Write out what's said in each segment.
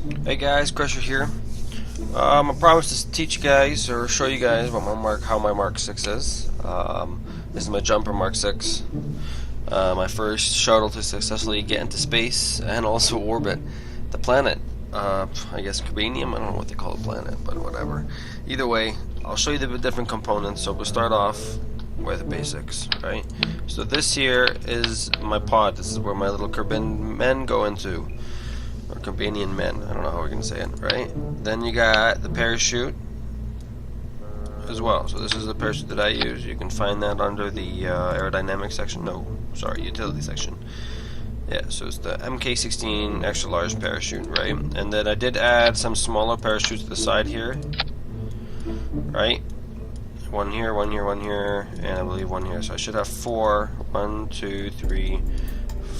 Hey guys, Crusher here. I promised to teach you guys or show you guys what how my Mark 6 is. This is my jumper Mark 6. My first shuttle to successfully get into space and also orbit the planet. I guess Cubanium. I don't know what they call the planet, but whatever. Either way, I'll show you the different components. So we'll start off with the basics, right? So this here is my pod. This is where my little Kerbin men go into. Or Companion men, I don't know how we're going to say it, right? Then you got the parachute as well. So this is the parachute that I use. You can find that under the aerodynamics section. No, sorry, utility section. Yeah, so it's the MK16 extra large parachute, right? And then I did add some smaller parachutes to the side here, right? One here, one here, one here, and I believe one here. So I should have four. 1, 2, 3,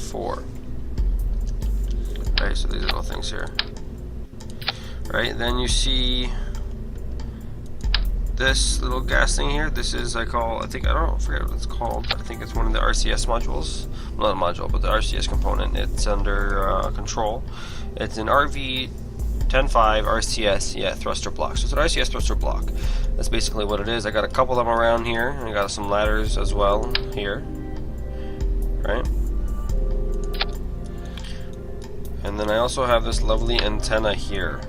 4. Right, so these little things here. Right, then you see this little gas thing here. This is, I forget what it's called. I think it's one of the RCS modules. Well, not a module, but the RCS component. It's under control. It's an RV-105 RCS, yeah, thruster block. So it's an RCS thruster block. That's basically what it is. I got a couple of them around here. I got some ladders as well here. Right? And then I also have this lovely antenna here.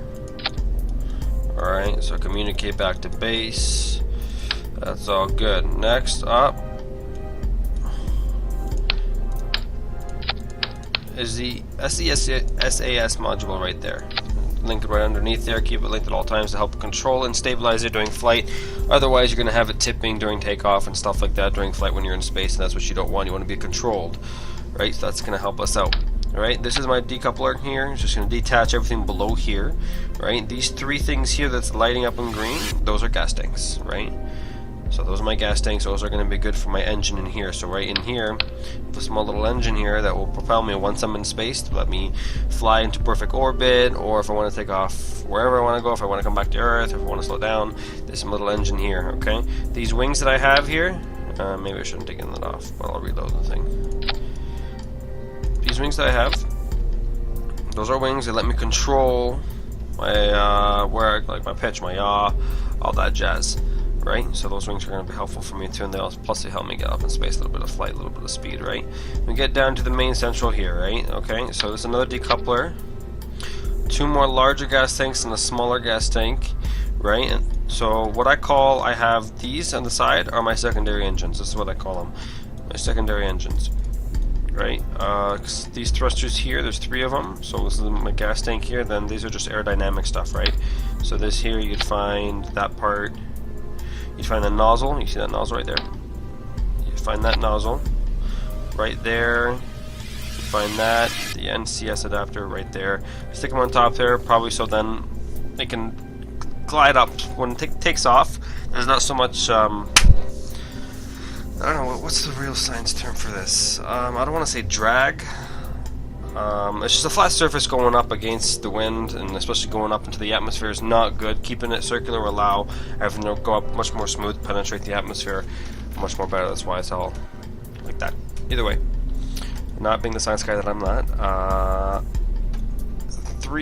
Alright, so communicate back to base. That's all good. Next up is the SAS module right there. Link it right underneath there. Keep it linked at all times to help control and stabilize it during flight. Otherwise, you're going to have it tipping during takeoff and stuff like that during flight when you're in space, and that's what you don't want. You want to be controlled. Right, so that's going to help us out. Right, this is my decoupler here. It's just going to detach everything below here. Right, these three things here that's lighting up in green, those are gas tanks. Right, so those are my gas tanks. Those are going to be good for my engine in here. So right in here, the small little engine here that will propel me once I'm in space to let me fly into perfect orbit, or if I want to take off wherever I want to go, if I want to come back to Earth, if I want to slow down. There's some little engine here. Okay, these wings that I have here, maybe I shouldn't take that off, but I'll reload the thing. These wings that I have, those are wings that let me control my like my pitch, my yaw, all that jazz, right? So those wings are going to be helpful for me too, and plus they help me get up in space, a little bit of flight, a little bit of speed, right? We get down to the main central here, right? Okay, so there's another decoupler, two more larger gas tanks and a smaller gas tank, right? And so what I have these on the side are my secondary engines. This is what I call them, my secondary engines. Right, these thrusters here, there's 3 of them. So this is my gas tank here. Then these are just aerodynamic stuff, right? So this here, you'd find that part. You'd find the nozzle. You see that nozzle right there? You'd find that nozzle right there. You find that, the NCS adapter right there. Stick them on top there, probably so then they can glide up when it takes off. There's not so much. I don't know, what's the real science term for this? I don't want to say drag. It's just a flat surface going up against the wind, and especially going up into the atmosphere is not good. Keeping it circular will allow everything to go up much more smooth, penetrate the atmosphere much more better. That's why it's all like that. Either way, not being the science guy that I'm not.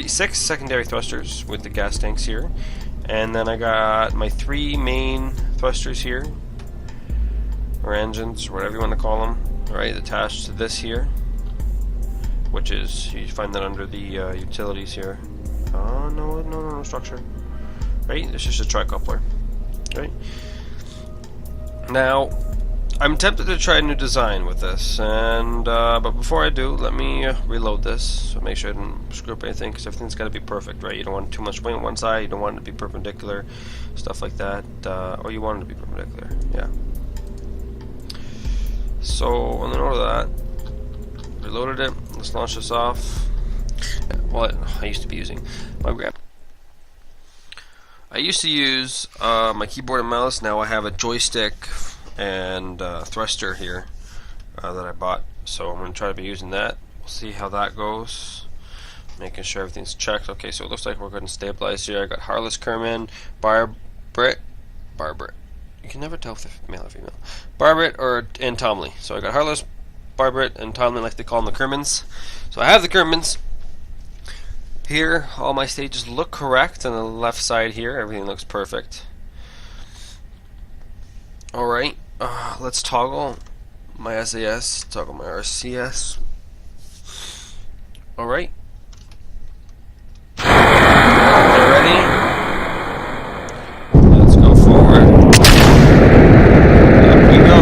6 secondary thrusters with the gas tanks here, and then I got my 3 main thrusters here, or engines, whatever you want to call them, right, attached to this here, which is, you find that under the utilities here. Oh, no structure. Right, it's just a tricoupler. Right. Now, I'm tempted to try a new design with this, and but before I do, let me reload this, so make sure I didn't screw up anything, because everything's got to be perfect, right? You don't want too much wing on one side, you don't want it to be perpendicular, stuff like that, or you want it to be perpendicular, yeah. So, on the note of that, reloaded it. Let's launch this off. What I used to be using I used to use my keyboard and mouse. Now I have a joystick and thruster here that I bought. So I'm going to try to be using that. We'll see how that goes. Making sure everything's checked. Okay, so it looks like we're going to stabilize here. I got Harless Kerman, Barbrit. You can never tell if they're male or female. Barbrit and Tomley. So I got Harless, Barbrit, and Tomley, like they call them, the Kermans. So I have the Kermans. Here, all my stages look correct on the left side here. Everything looks perfect. Alright, let's toggle my SAS, toggle my RCS. Alright. Ready? Let's go forward. Up we go.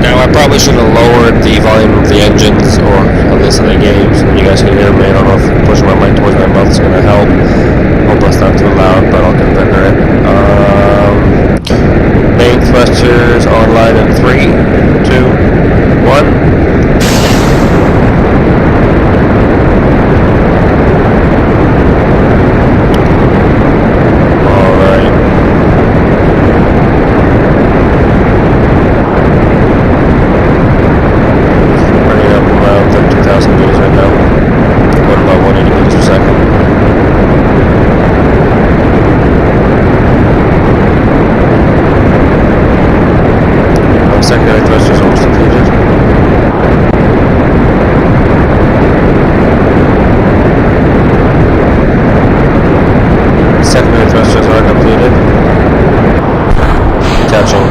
Now I probably should have lowered the volume of the engines, or at least of the games, so you guys can hear me. I don't know if pushing my mic towards my mouth is going to help. Hope it's not too loud, but I'll get better at it. Main thrusters online in 3, 2, 1. Secondary thrusters almost depleted. Secondary thrusters are depleted. Detaching.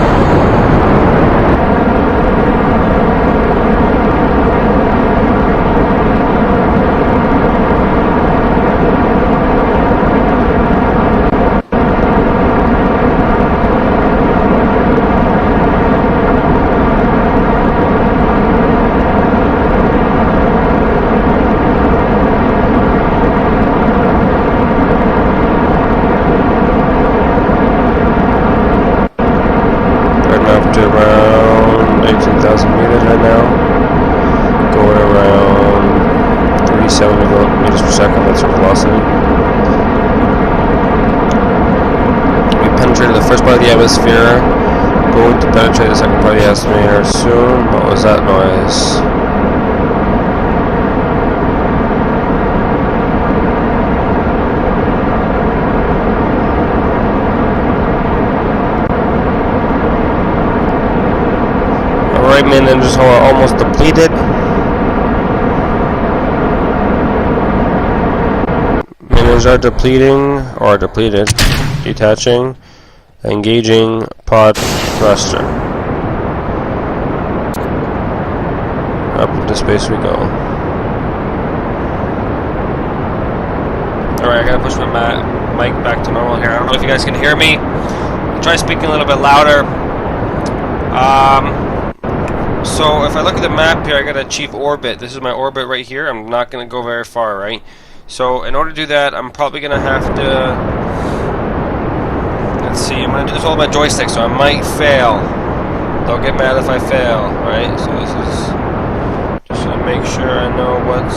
To around 18,000 meters right now, going around 370 meters per second. That's our velocity. We penetrated the first part of the atmosphere, going to penetrate the second part of the atmosphere soon. What was that noise? Main engines are almost depleted. Main engines are depleting or depleted. Detaching. Engaging pod thruster. Up into space we go. Alright, I gotta push my mic back to normal here. I don't know if you guys can hear me. I'll try speaking a little bit louder. So if I look at the map here, I got to achieve orbit. This is my orbit right here. I'm not going to go very far, right? So in order to do that, I'm probably going to have to... Let's see, I'm going to do this all with my joystick, so I might fail. Don't get mad if I fail, right? So this is... Just to make sure I know what's...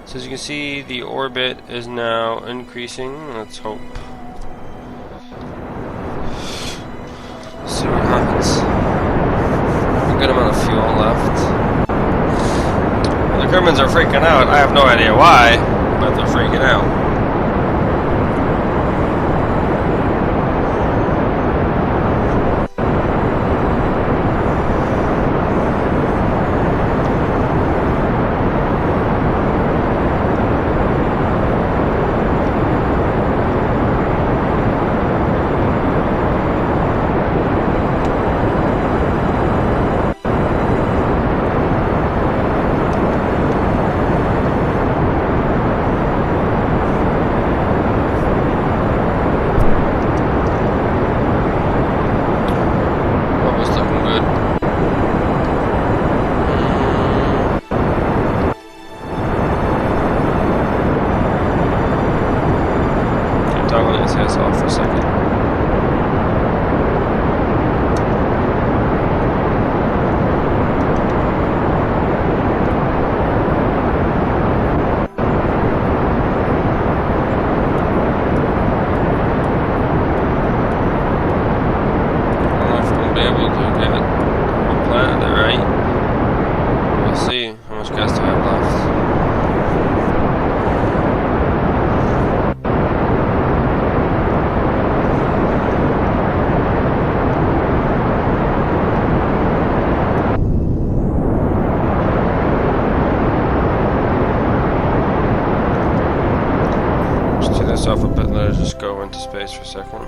So as you can see, the orbit is now increasing. Let's hope. See what happens. A good amount of fuel left. The Germans are freaking out. I have no idea why, but they're freaking out. This off for a second. this off a bit and let it just go into space for a second.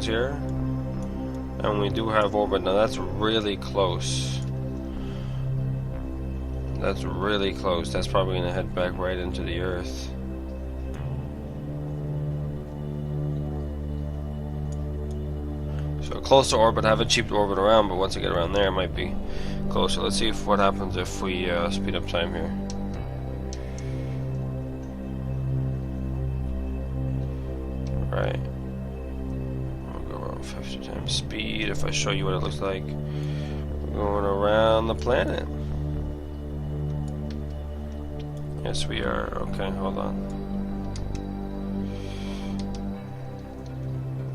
Here, and we do have orbit. Now that's really close. That's really close. That's probably going to head back right into the Earth. So close to orbit, have a cheap orbit around, but once I get around there, it might be closer. Let's see what happens if we speed up time here. Right. 50 times speed. If I show you what it looks like, we're going around the planet. Yes, we are. Okay, hold on.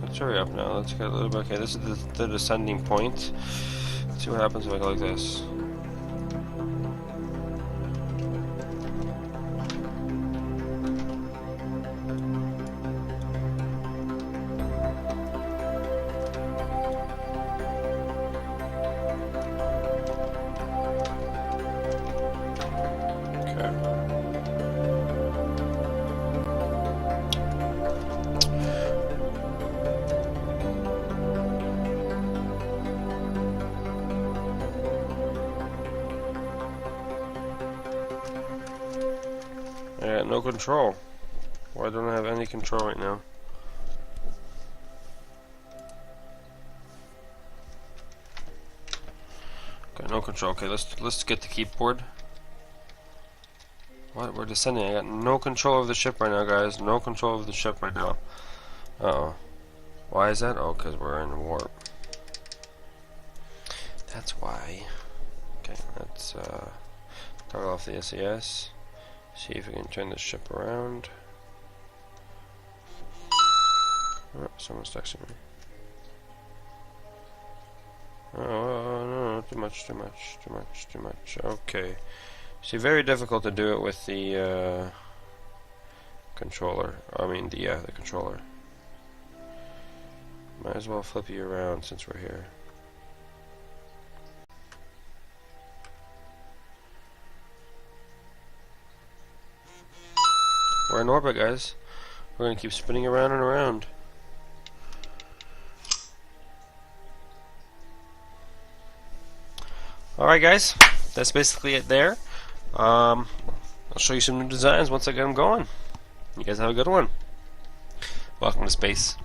Let's hurry up now. Let's get a little bit. Okay, this is the descending point. Let's see what happens if I go like this. No control. Why don't I have any control right now? Okay, no control. Okay, let's get the keyboard. What? We're descending. I got no control of the ship right now, guys. No control of the ship right now. Uh-oh. Why is that? Oh, because we're in warp. That's why. Okay, let's toggle off the SAS. See if we can turn this ship around. Oh, someone's texting me. Oh, no, too much. Okay. See, very difficult to do it with the controller. I mean, the controller. Might as well flip you around since we're here. We're in orbit, guys. We're gonna keep spinning around and around. Alright, guys. That's basically it there. I'll show you some new designs once I get them going. You guys have a good one. Welcome to space.